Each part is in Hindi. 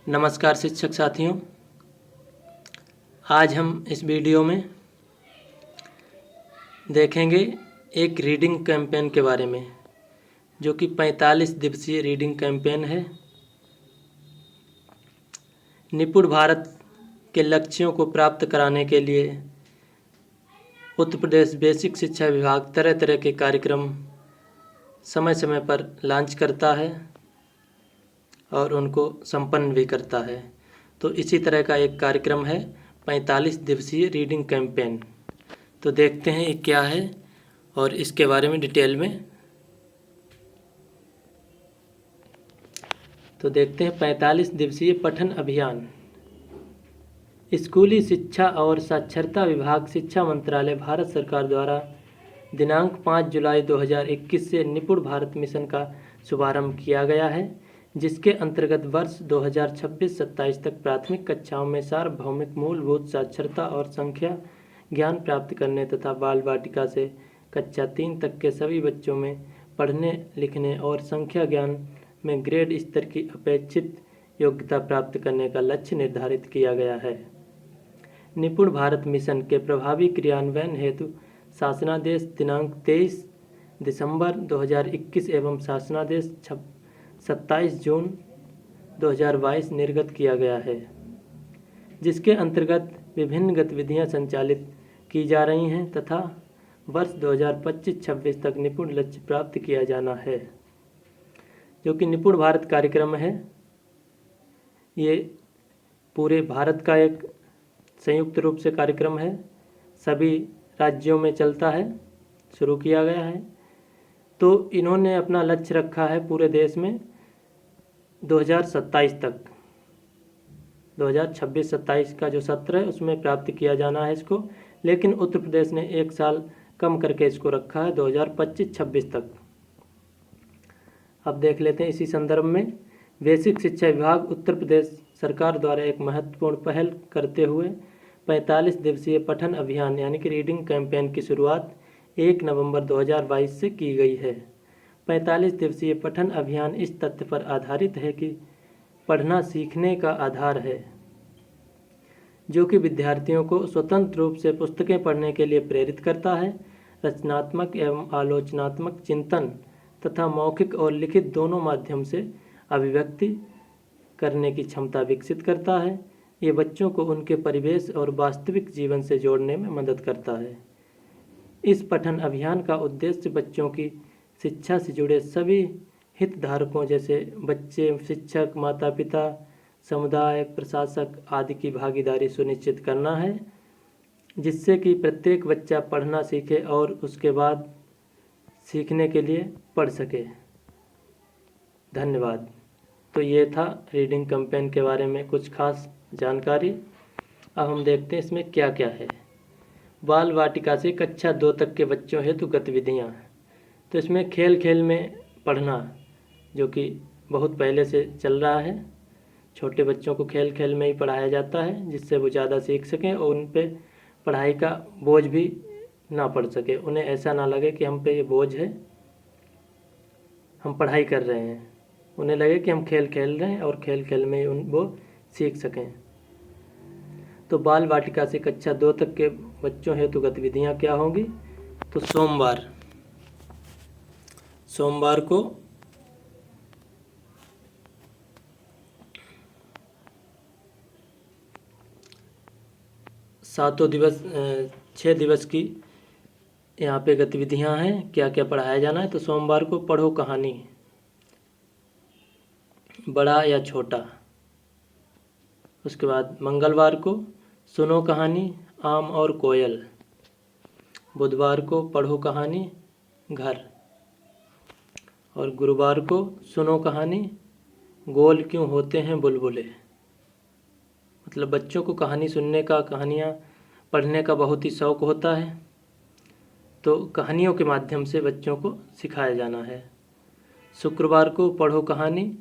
नमस्कार शिक्षक साथियों, आज हम इस वीडियो में देखेंगे एक रीडिंग कैंपेन के बारे में, जो कि 45 दिवसीय रीडिंग कैंपेन है। निपुण भारत के लक्ष्यों को प्राप्त कराने के लिए उत्तर प्रदेश बेसिक शिक्षा विभाग तरह तरह के कार्यक्रम समय समय पर लॉन्च करता है और उनको संपन्न भी करता है। तो इसी तरह का एक कार्यक्रम है 45 दिवसीय रीडिंग कैंपेन। तो देखते हैं ये क्या है और इसके बारे में डिटेल में। तो देखते हैं 45 दिवसीय पठन अभियान। स्कूली शिक्षा और साक्षरता विभाग, शिक्षा मंत्रालय, भारत सरकार द्वारा दिनांक 5 जुलाई 2021 से निपुण भारत मिशन का शुभारंभ किया गया है, जिसके अंतर्गत वर्ष 2026-27 तक प्राथमिक कक्षाओं में सार्वभौमिक मूलभूत साक्षरता और संख्या ज्ञान प्राप्त करने तथा बाल वाटिका से कक्षा 3 तक के सभी बच्चों में पढ़ने, लिखने और संख्या ज्ञान में ग्रेड स्तर की अपेक्षित योग्यता प्राप्त करने का लक्ष्य निर्धारित किया गया है। निपुण भारत मिशन के प्रभावी क्रियान्वयन हेतु शासनादेश दिनांक 23 दिसंबर 2021 एवं शासनादेश 27 जून 2022 निर्गत किया गया है, जिसके अंतर्गत विभिन्न गतिविधियां संचालित की जा रही हैं तथा वर्ष 2025-26 तक निपुण लक्ष्य प्राप्त किया जाना है। जो कि निपुण भारत कार्यक्रम है, ये पूरे भारत का एक संयुक्त रूप से कार्यक्रम है, सभी राज्यों में चलता है, शुरू किया गया है। तो इन्होंने अपना लक्ष्य रखा है पूरे देश में 2027 तक, 2026-27 का जो सत्र है उसमें प्राप्त किया जाना है इसको, लेकिन उत्तर प्रदेश ने एक साल कम करके इसको रखा है 2025-26 तक। अब देख लेते हैं इसी संदर्भ में। बेसिक शिक्षा विभाग उत्तर प्रदेश सरकार द्वारा एक महत्वपूर्ण पहल करते हुए 45 दिवसीय पठन अभियान यानी कि रीडिंग कैंपेन की शुरुआत 1 नवंबर 2022 से की गई है। 45 दिवसीय पठन अभियान इस तथ्य पर आधारित है कि पढ़ना सीखने का आधार है, जो कि विद्यार्थियों को स्वतंत्र रूप से पुस्तकें पढ़ने के लिए प्रेरित करता है, रचनात्मक एवं आलोचनात्मक चिंतन तथा मौखिक और लिखित दोनों माध्यम से अभिव्यक्ति करने की क्षमता विकसित करता है। ये बच्चों को उनके परिवेश और वास्तविक जीवन से जोड़ने में मदद करता है। इस पठन अभियान का उद्देश्य बच्चों की शिक्षा से जुड़े सभी हितधारकों जैसे बच्चे, शिक्षक, माता पिता, समुदाय, प्रशासक आदि की भागीदारी सुनिश्चित करना है, जिससे कि प्रत्येक बच्चा पढ़ना सीखे और उसके बाद सीखने के लिए पढ़ सके। धन्यवाद। तो ये था रीडिंग कैंपेन के बारे में कुछ खास जानकारी। अब हम देखते हैं इसमें क्या क्या है। बाल वाटिका से कक्षा 2 तक के बच्चों हेतु गतिविधियाँ। तो इसमें खेल खेल में पढ़ना, जो कि बहुत पहले से चल रहा है। छोटे बच्चों को खेल खेल में ही पढ़ाया जाता है, जिससे वो ज़्यादा सीख सकें और उन पे पढ़ाई का बोझ भी ना पड़ सके। उन्हें ऐसा ना लगे कि हम पे ये बोझ है, हम पढ़ाई कर रहे हैं। उन्हें लगे कि हम खेल खेल रहे हैं और खेल खेल में ही वो सीख सकें। तो बाल वाटिका से कक्षा 2 तक के बच्चों हेतु गतिविधियाँ क्या होंगी? तो सोमवार को सातों दिवस 6 दिवस की यहाँ पे गतिविधियाँ हैं। क्या क्या पढ़ाया जाना है? तो सोमवार को पढ़ो कहानी, बड़ा या छोटा। उसके बाद मंगलवार को सुनो कहानी, आम और कोयल। बुधवार को पढ़ो कहानी, घर। और गुरुवार को सुनो कहानी, गोल क्यों होते हैं बुलबुले। मतलब बच्चों को कहानी सुनने का, कहानियाँ पढ़ने का बहुत ही शौक़ होता है, तो कहानियों के माध्यम से बच्चों को सिखाया जाना है। शुक्रवार को पढ़ो कहानी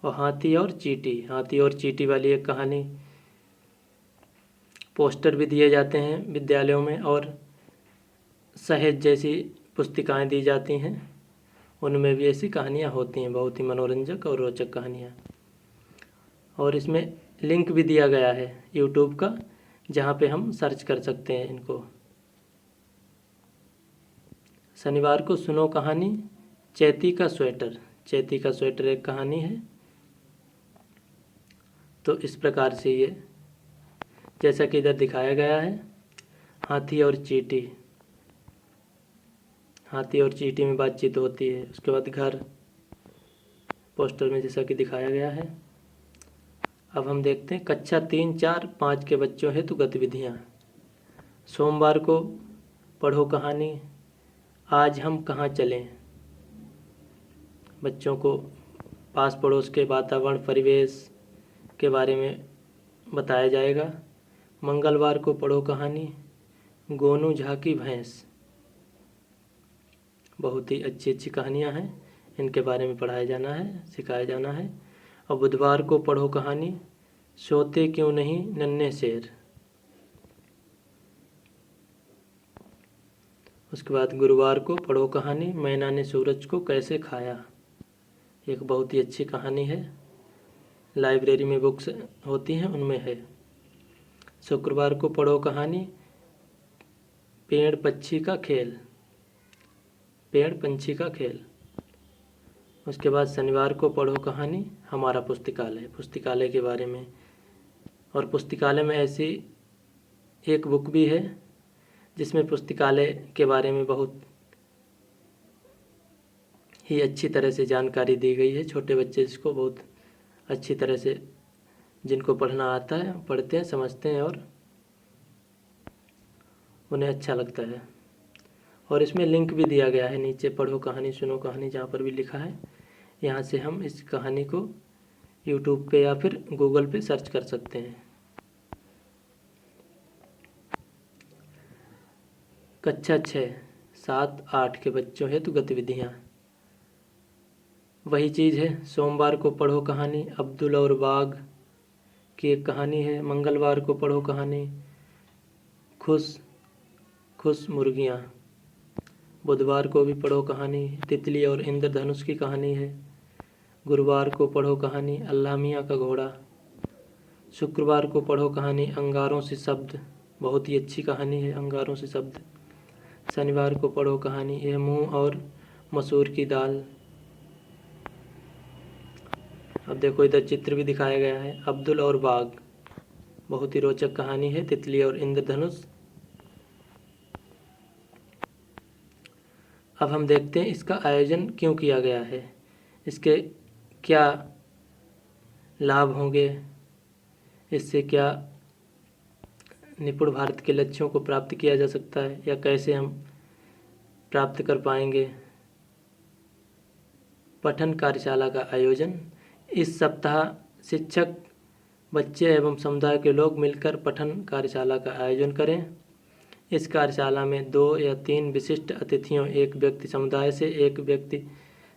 और हाथी और चींटी वाली एक कहानी। पोस्टर भी दिए जाते हैं विद्यालयों में और सहेज जैसी पुस्तिकाएं दी जाती हैं, उनमें भी ऐसी कहानियाँ होती हैं, बहुत ही मनोरंजक और रोचक कहानियाँ। और इसमें लिंक भी दिया गया है यूट्यूब का, जहाँ पे हम सर्च कर सकते हैं इनको। शनिवार को सुनो कहानी चैती का स्वेटर। चैती का स्वेटर एक कहानी है। तो इस प्रकार से ये, जैसा कि इधर दिखाया गया है, हाथी और चींटी। हाथी और चींटी में बातचीत होती है। उसके बाद घर, पोस्टर में जैसा कि दिखाया गया है। अब हम देखते हैं कक्षा 3, 4, 5 के बच्चों हेतु गतिविधियाँ। सोमवार को पढ़ो कहानी आज हम कहाँ चलें। बच्चों को पास पड़ोस के वातावरण, परिवेश के बारे में बताया जाएगा। मंगलवार को पढ़ो कहानी गोनू झा की भैंस। बहुत ही अच्छी अच्छी कहानियाँ हैं, इनके बारे में पढ़ाया जाना है, सिखाया जाना है। और बुधवार को पढ़ो कहानी सोते क्यों नहीं नन्हे शेर। उसके बाद गुरुवार को पढ़ो कहानी मैना ने सूरज को कैसे खाया। एक बहुत ही अच्छी कहानी है, लाइब्रेरी में बुक्स होती हैं उनमें है। शुक्रवार को पढ़ो कहानी पेड़ पक्षी का खेल। पेड़ पंछी का खेल। उसके बाद शनिवार को पढ़ो कहानी हमारा पुस्तकालय। पुस्तकालय के बारे में, और पुस्तकालय में ऐसी एक बुक भी है जिसमें पुस्तकालय के बारे में बहुत ही अच्छी तरह से जानकारी दी गई है। छोटे बच्चे इसको बहुत अच्छी तरह से, जिनको पढ़ना आता है, पढ़ते हैं, समझते हैं और उन्हें अच्छा लगता है। और इसमें लिंक भी दिया गया है नीचे, पढ़ो कहानी सुनो कहानी, जहाँ पर भी लिखा है। यहाँ से हम इस कहानी को यूट्यूब पे या फिर गूगल पे सर्च कर सकते हैं। कक्षा 6, 7, 8 के बच्चों हेतु गतिविधियाँ। वही चीज़ है। सोमवार को पढ़ो कहानी अब्दुल और बाघ की एक कहानी है। मंगलवार को पढ़ो कहानी खुश खुश मुर्गियाँ। बुधवार को भी पढ़ो कहानी तितली और इंद्रधनुष की कहानी है। गुरुवार को पढ़ो कहानी अल्लाह मियाँ का घोड़ा। शुक्रवार को पढ़ो कहानी अंगारों से शब्द। बहुत ही अच्छी कहानी है अंगारों से शब्द। शनिवार को पढ़ो कहानी यह मूंग और मसूर की दाल। अब देखो इधर चित्र भी दिखाया गया है अब्दुल और बाघ। बहुत ही रोचक कहानी है तितली और इंद्रधनुष। अब हम देखते हैं इसका आयोजन क्यों किया गया है, इसके क्या लाभ होंगे, इससे क्या निपुण भारत के लक्ष्यों को प्राप्त किया जा सकता है या कैसे हम प्राप्त कर पाएंगे। पठन कार्यशाला का आयोजन। इस सप्ताह शिक्षक, बच्चे एवं समुदाय के लोग मिलकर पठन कार्यशाला का आयोजन करें। इस कार्यशाला में 2 या 3 विशिष्ट अतिथियों, एक व्यक्ति समुदाय से, एक व्यक्ति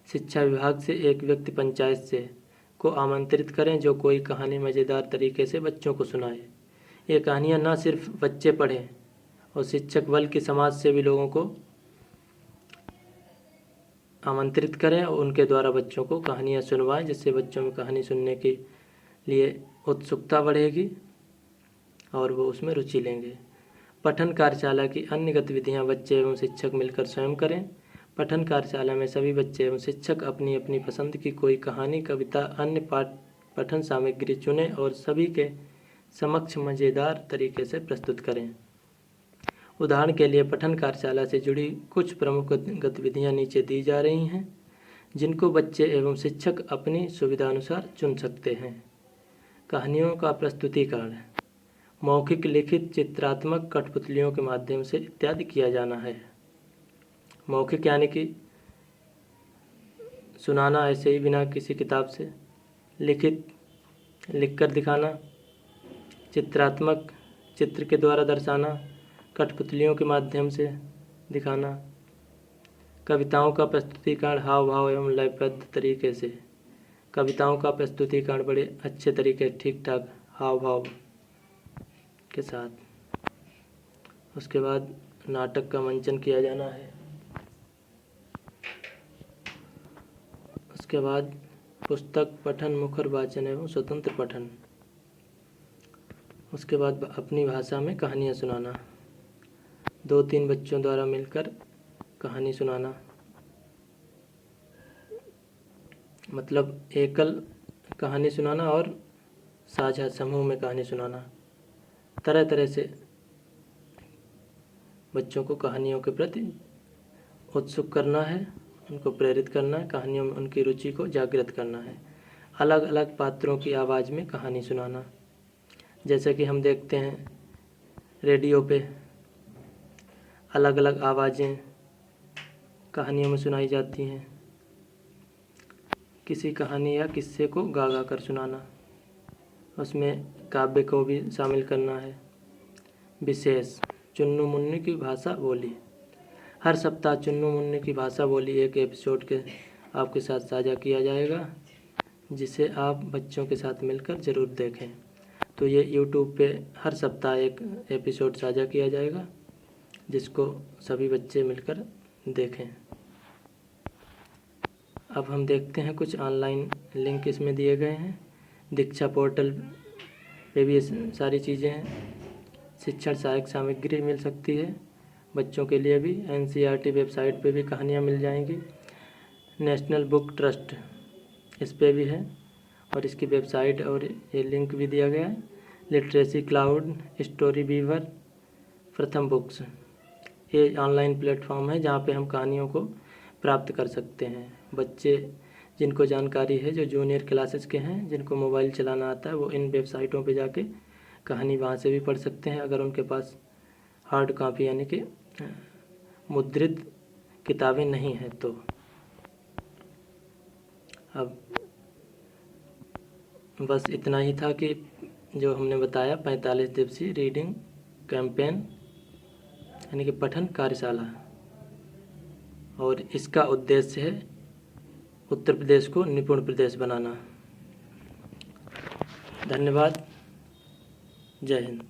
शिक्षा विभाग से, एक व्यक्ति पंचायत से को आमंत्रित करें जो कोई कहानी मज़ेदार तरीके से बच्चों को सुनाए। ये कहानियाँ न सिर्फ बच्चे पढ़ें और शिक्षक बल्कि समाज से भी लोगों को आमंत्रित करें और उनके द्वारा बच्चों को कहानियाँ सुनवाएं, जिससे बच्चों में कहानी सुनने के लिए उत्सुकता बढ़ेगी और वो उसमें रुचि लेंगे। पठन कार्यशाला की अन्य गतिविधियां बच्चे एवं शिक्षक मिलकर स्वयं करें। पठन कार्यशाला में सभी बच्चे एवं शिक्षक अपनी अपनी पसंद की कोई कहानी, कविता, अन्य पठन सामग्री चुनें और सभी के समक्ष मज़ेदार तरीके से प्रस्तुत करें। उदाहरण के लिए पठन कार्यशाला से जुड़ी कुछ प्रमुख गतिविधियां नीचे दी जा रही हैं, जिनको बच्चे एवं शिक्षक अपनी सुविधानुसार चुन सकते हैं। कहानियों का प्रस्तुतिकरण मौखिक, लिखित, चित्रात्मक, कठपुतलियों के माध्यम से इत्यादि किया जाना है। मौखिक यानी कि सुनाना ऐसे ही बिना किसी किताब से, लिखित लिखकर दिखाना, चित्रात्मक चित्र के द्वारा दर्शाना, कठपुतलियों के माध्यम से दिखाना, कविताओं का प्रस्तुतिकरण हाव भाव एवं लयबद्ध तरीके से। कविताओं का प्रस्तुतिकरण बड़े अच्छे तरीके, ठीक ठाक हाव भाव के साथ। उसके बाद नाटक का मंचन किया जाना है। उसके बाद पुस्तक पठन, मुखर वाचन एवं स्वतंत्र पठन। उसके बाद अपनी भाषा में कहानियाँ सुनाना, 2-3 बच्चों द्वारा मिलकर कहानी सुनाना, मतलब एकल कहानी सुनाना और साझा समूह में कहानी सुनाना। तरह तरह से बच्चों को कहानियों के प्रति उत्सुक करना है, उनको प्रेरित करना है, कहानियों में उनकी रुचि को जागृत करना है। अलग अलग पात्रों की आवाज़ में कहानी सुनाना, जैसे कि हम देखते हैं रेडियो पे अलग अलग आवाज़ें कहानियों में सुनाई जाती हैं। किसी कहानी या किस्से को गा गा कर सुनाना, उसमें काव्य को भी शामिल करना है। विशेष चुन्नू मुन्नी की भाषा बोली, हर सप्ताह चुन्नू मुन्नी की भाषा बोली एक एपिसोड के आपके साथ साझा किया जाएगा, जिसे आप बच्चों के साथ मिलकर ज़रूर देखें। तो ये YouTube पे हर सप्ताह एक एपिसोड साझा किया जाएगा, जिसको सभी बच्चे मिलकर देखें। अब हम देखते हैं कुछ ऑनलाइन लिंक इसमें दिए गए हैं। दीक्षा पोर्टल पे भी सारी चीज़ें हैं। शिक्षण सहायक सामग्री मिल सकती है बच्चों के लिए भी। NCERT वेबसाइट पे भी कहानियाँ मिल जाएंगी। नेशनल बुक ट्रस्ट इस पे भी है और इसकी वेबसाइट और ये लिंक भी दिया गया है। लिटरेसी क्लाउड, स्टोरी वीवर, प्रथम बुक्स, ये ऑनलाइन प्लेटफॉर्म है जहाँ पे हम कहानियों को प्राप्त कर सकते हैं। बच्चे जिनको जानकारी है, जो जूनियर क्लासेस के हैं, जिनको मोबाइल चलाना आता है, वो इन वेबसाइटों पे जाके कहानी वहाँ से भी पढ़ सकते हैं, अगर उनके पास हार्ड कॉपी यानी कि मुद्रित किताबें नहीं हैं तो। अब बस इतना ही था कि जो हमने बताया 45 दिवसीय रीडिंग कैंपेन यानी कि पठन कार्यशाला, और इसका उद्देश्य है उत्तर प्रदेश को निपुण प्रदेश बनाना। धन्यवाद। जय हिंद।